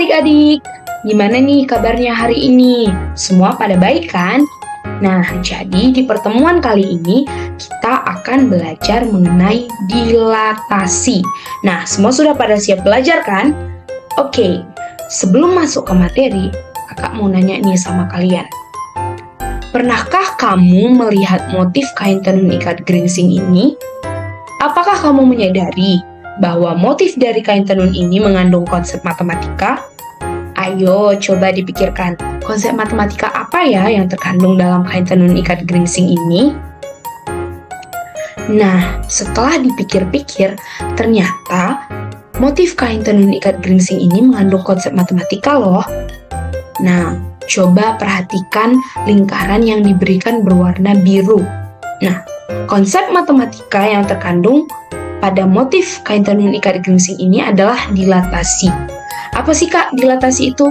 adik-adik, gimana nih kabarnya hari ini? Semua pada baik kan? Nah, jadi di pertemuan kali ini kita akan belajar mengenai dilatasi. Nah, semua sudah pada siap belajar kan? Oke, sebelum masuk ke materi, kakak mau nanya nih sama kalian. Pernahkah kamu melihat motif kain tenun ikat geringsing ini? Apakah kamu menyadari bahwa motif dari kain tenun ini mengandung konsep matematika? Ayo coba dipikirkan, konsep matematika apa ya yang terkandung dalam kain tenun ikat geringsing ini? Nah, setelah dipikir-pikir, ternyata motif kain tenun ikat geringsing ini mengandung konsep matematika loh. Nah, coba perhatikan lingkaran yang diberikan berwarna biru. Nah, konsep matematika yang terkandung pada motif kain tenun ikat geringsing ini adalah dilatasi. Apa sih Kak dilatasi itu?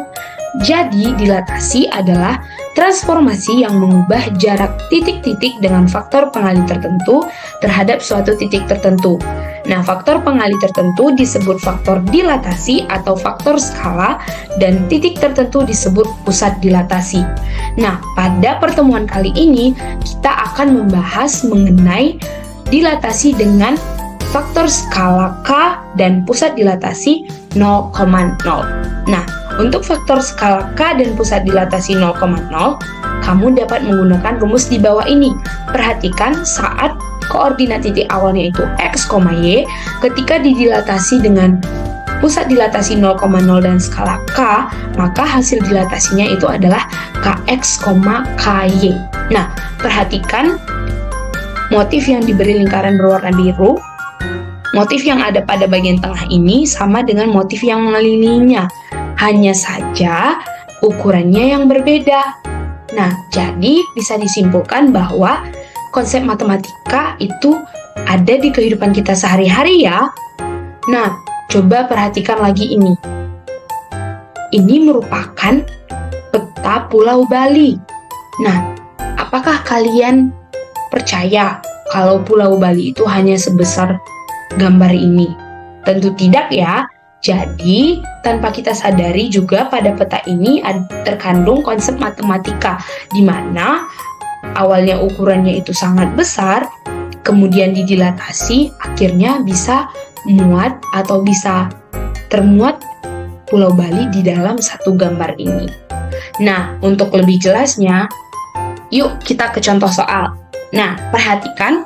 Jadi dilatasi adalah transformasi yang mengubah jarak titik-titik dengan faktor pengalih tertentu terhadap suatu titik tertentu. Nah, faktor pengalih tertentu disebut faktor dilatasi atau faktor skala dan titik tertentu disebut pusat dilatasi. Nah, pada pertemuan kali ini kita akan membahas mengenai dilatasi dengan faktor skala K dan pusat dilatasi 0,0. Nah, untuk faktor skala K dan pusat dilatasi 0,0, kamu dapat menggunakan rumus di bawah ini. Perhatikan saat koordinat titik awalnya itu X, Y, ketika didilatasi dengan pusat dilatasi 0,0 dan skala K, maka hasil dilatasinya itu adalah Kx, Ky. Nah, perhatikan motif yang diberi lingkaran berwarna biru. Motif yang ada pada bagian tengah ini sama dengan motif yang mengelilinginya, hanya saja ukurannya yang berbeda. Nah, jadi bisa disimpulkan bahwa konsep matematika itu ada di kehidupan kita sehari-hari ya. Nah, coba perhatikan lagi ini. Ini merupakan peta Pulau Bali. Nah, apakah kalian percaya kalau Pulau Bali itu hanya sebesar gambar ini? Tentu tidak ya. Jadi, tanpa kita sadari juga pada peta ini terkandung konsep matematika, di mana awalnya ukurannya itu sangat besar, kemudian didilatasi, akhirnya bisa muat atau bisa termuat Pulau Bali di dalam satu gambar ini. Nah, untuk lebih jelasnya, yuk kita ke contoh soal. Nah, perhatikan,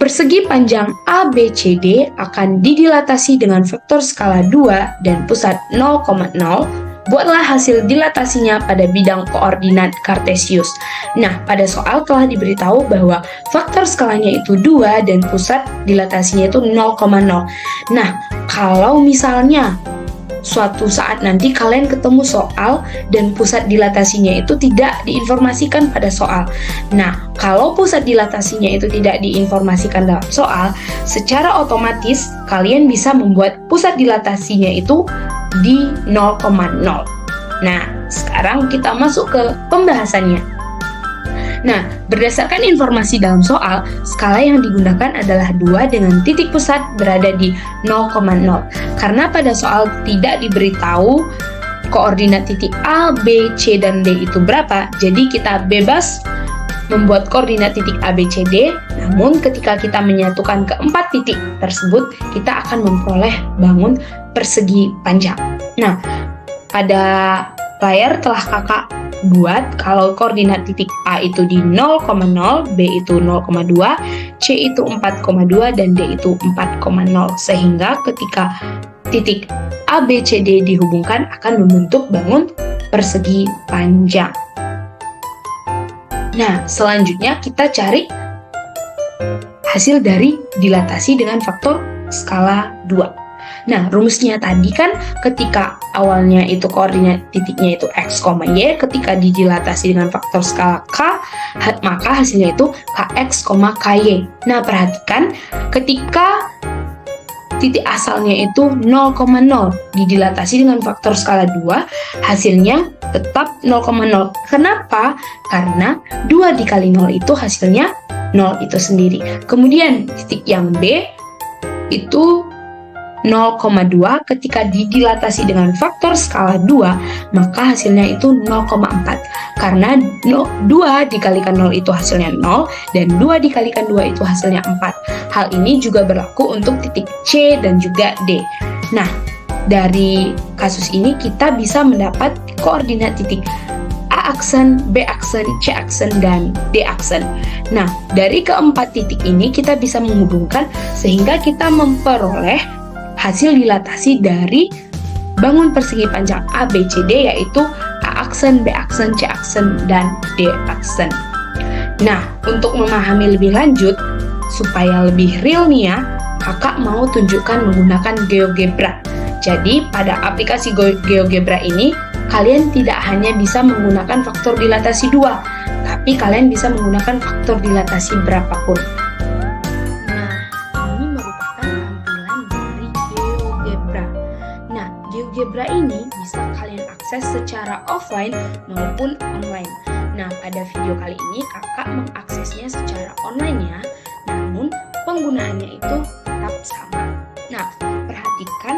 persegi panjang ABCD akan didilatasi dengan vektor skala 2 dan pusat 0,0. Buatlah hasil dilatasinya pada bidang koordinat Kartesius. Nah, pada soal telah diberitahu bahwa faktor skalanya itu 2 dan pusat dilatasinya itu 0,0. Nah, kalau misalnya suatu saat nanti kalian ketemu soal dan pusat dilatasinya itu tidak diinformasikan pada soal. Nah, kalau pusat dilatasinya itu tidak diinformasikan dalam soal, secara otomatis kalian bisa membuat pusat dilatasinya itu di 0,0. Nah, sekarang kita masuk ke pembahasannya. Nah, berdasarkan informasi dalam soal, skala yang digunakan adalah 2 dengan titik pusat berada di 0,0. Karena pada soal tidak diberitahu koordinat titik A, B, C, dan D itu berapa, jadi kita bebas membuat koordinat titik A, B, C, D. Namun ketika kita menyatukan keempat titik tersebut, kita akan memperoleh bangun persegi panjang. Nah, pada layar telah kakak buat kalau koordinat titik A itu di 0,0, B itu 0,2, C itu 4,2, dan D itu 4,0. Sehingga ketika titik A, B, C, D dihubungkan akan membentuk bangun persegi panjang. Nah, selanjutnya kita cari hasil dari dilatasi dengan faktor skala 2. Nah, rumusnya tadi kan ketika awalnya itu koordinat titiknya itu X, Y, ketika didilatasi dengan faktor skala K, maka hasilnya itu Kx, Ky. Nah, perhatikan ketika titik asalnya itu 0,0 didilatasi dengan faktor skala 2, hasilnya tetap 0,0. Kenapa? Karena 2 dikali 0 itu hasilnya 0 itu sendiri. Kemudian titik yang B itu 0,2 ketika didilatasi dengan faktor skala 2, maka hasilnya itu 0,4. Karena 2 dikalikan 0 itu hasilnya 0, dan 2 dikalikan 2 itu hasilnya 4. Hal ini juga berlaku untuk titik C dan juga D. Nah, dari kasus ini kita bisa mendapat koordinat titik A aksen, B aksen, C aksen, dan D aksen. Nah, dari keempat titik ini kita bisa menghubungkan sehingga kita memperoleh hasil dilatasi dari bangun persegi panjang ABCD, yaitu A aksen, B aksen, C aksen, dan D aksen. Nah, untuk memahami lebih lanjut, supaya lebih real nih ya, kakak mau tunjukkan menggunakan GeoGebra. Jadi, pada aplikasi GeoGebra ini, kalian tidak hanya bisa menggunakan faktor dilatasi 2, tapi kalian bisa menggunakan faktor dilatasi berapapun. GeoGebra ini bisa kalian akses secara offline maupun online. Nah, pada video kali ini kakak mengaksesnya secara online ya, namun penggunaannya itu tetap sama. Nah, perhatikan,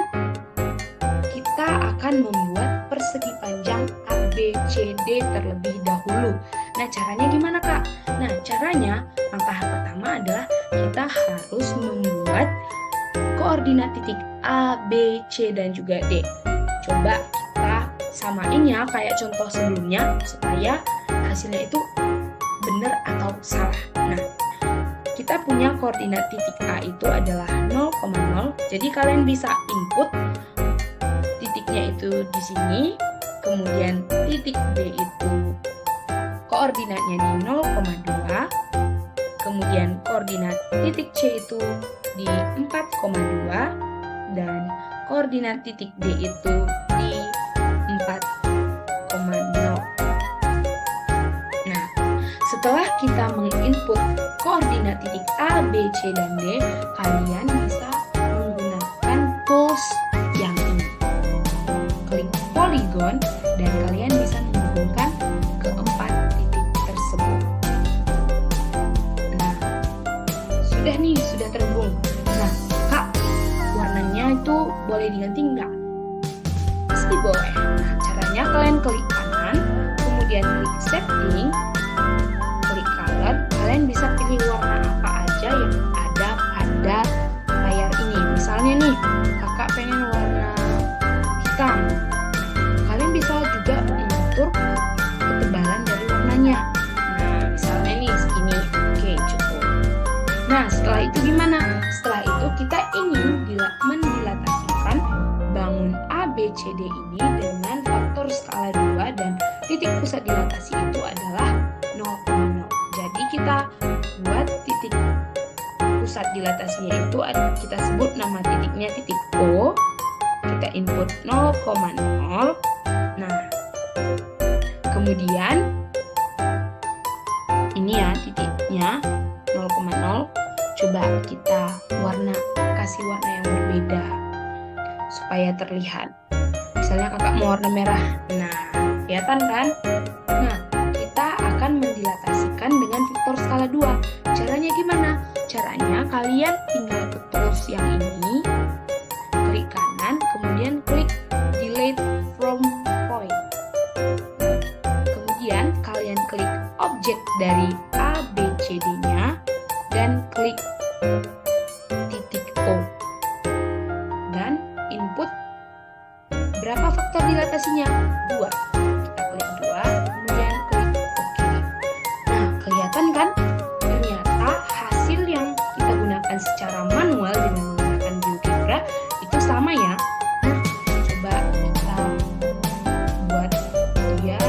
kita akan membuat persegi panjang ABCD terlebih dahulu. Nah, caranya gimana kak? Nah, caranya langkah pertama adalah kita harus membuat koordinat titik A, B, C, dan juga D. Coba kita samain ya kayak contoh sebelumnya supaya hasilnya itu benar atau salah. Nah, kita punya koordinat titik A itu adalah 0,0. Jadi kalian bisa input titiknya itu di sini, kemudian titik B itu koordinatnya di 0,2, kemudian koordinat titik C itu di 4,2, dan koordinat titik D itu di 4,0. Nah, setelah kita menginput koordinat titik A, B, C, dan D, kalian bisa menggunakan tools yang ini. Klik polygon dan kalian bisa menghubungkan keempat titik tersebut. Nah, sudah terhubung. Nah, kak, warnanya itu boleh diganti nggak? Pasti boleh. Nah, caranya kalian klik kanan, kemudian klik setting, klik color. Kalian bisa pilih warna apa aja yang ada pada layar ini. Misalnya nih, kakak pengen warna hitam. Kalian bisa juga mengatur ketebalan dari warnanya. Nah, misalnya nih segini. Oke, cukup. Nah, setelah itu gimana? Setelah itu kita ingin mendilatasikan bangun ABCD ini dengan faktor skala 2 dan titik pusat dilatasi itu adalah 0,0. Jadi kita buat titik pusat dilatasinya itu kita sebut nama titiknya titik O. Kita input 0,0. Nah, kemudian ini ya titiknya 0,0. Coba kita kasih warna yang berbeda supaya terlihat. Misalnya kakak mau warna merah. Nah, kelihatan kan? Nah, kita akan mendilatasikan dengan faktor skala 2. Caranya gimana? Caranya kalian tinggal ke tools yang ini, klik kanan, kemudian klik delete from point. Kemudian kalian klik objek dari ABCD-nya dan klik titik O. Dan input berapa faktor dilatasinya? 2. Kita klik 2, kemudian klik OK. Nah, kelihatan kan? Ternyata hasil yang kita gunakan secara manual dengan menggunakan GeoGebra itu sama ya. Nah, coba kita buat dia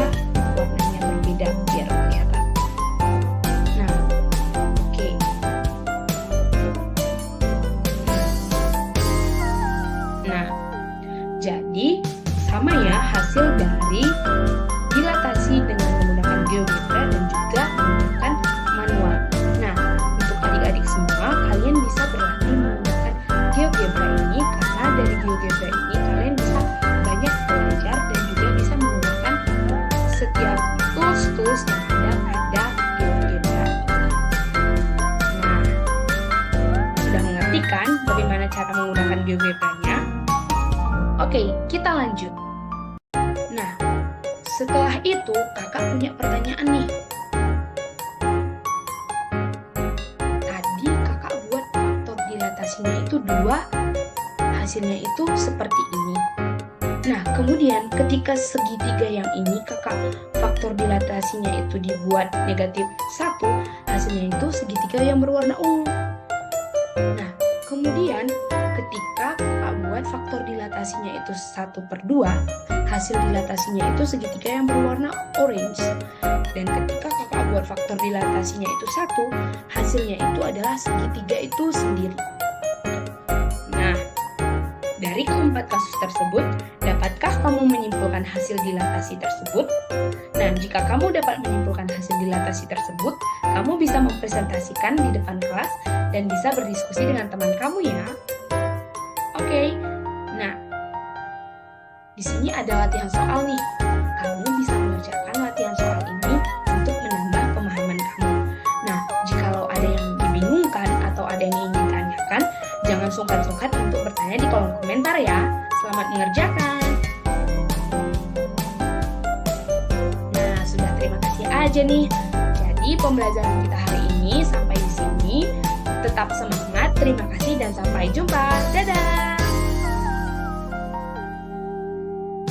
warnanya berbeda biar kelihatan. Nah, oke. Nah, jadi sama ya hasil dari dilatasi dengan menggunakan GeoGebra dan juga menggunakan manual. Nah, untuk adik-adik semua, kalian bisa berlatih menggunakan GeoGebra ini karena dari GeoGebra ini kalian bisa banyak belajar dan juga bisa menggunakan setiap tools yang ada pada GeoGebra. Nah, sudah mengerti kan bagaimana cara menggunakan GeoGebra-nya? Oke, kita lanjut. Nah, setelah itu kakak punya pertanyaan nih. Tadi kakak buat faktor dilatasinya itu 2, hasilnya itu seperti ini. Nah, kemudian ketika segitiga yang ini kakak faktor dilatasinya itu dibuat negatif 1, hasilnya itu segitiga yang berwarna ungu. Nah, kemudian ketika kakak buat faktor dilatasinya itu 1/2, hasil dilatasinya itu segitiga yang berwarna orange. Dan ketika kakak buat faktor dilatasinya itu 1, hasilnya itu adalah segitiga itu sendiri. Nah, dari keempat kasus tersebut, dapatkah kamu menyimpulkan hasil dilatasi tersebut? Nah, jika kamu dapat menyimpulkan hasil dilatasi tersebut, kamu bisa mempresentasikan di depan kelas dan bisa berdiskusi dengan teman kamu ya. Oke, nah, di sini ada latihan soal nih. Kamu bisa mengerjakan latihan soal ini untuk menambah pemahaman kamu. Nah, jikalau ada yang dibingungkan atau ada yang ingin ditanyakan, jangan sungkan-sungkan untuk bertanya di kolom komentar ya. Selamat mengerjakan. Nah, sudah, terima kasih aja nih. Jadi pembelajaran kita hari ini sampai di sini. Tetap semangat, terima kasih dan sampai jumpa. Dadah!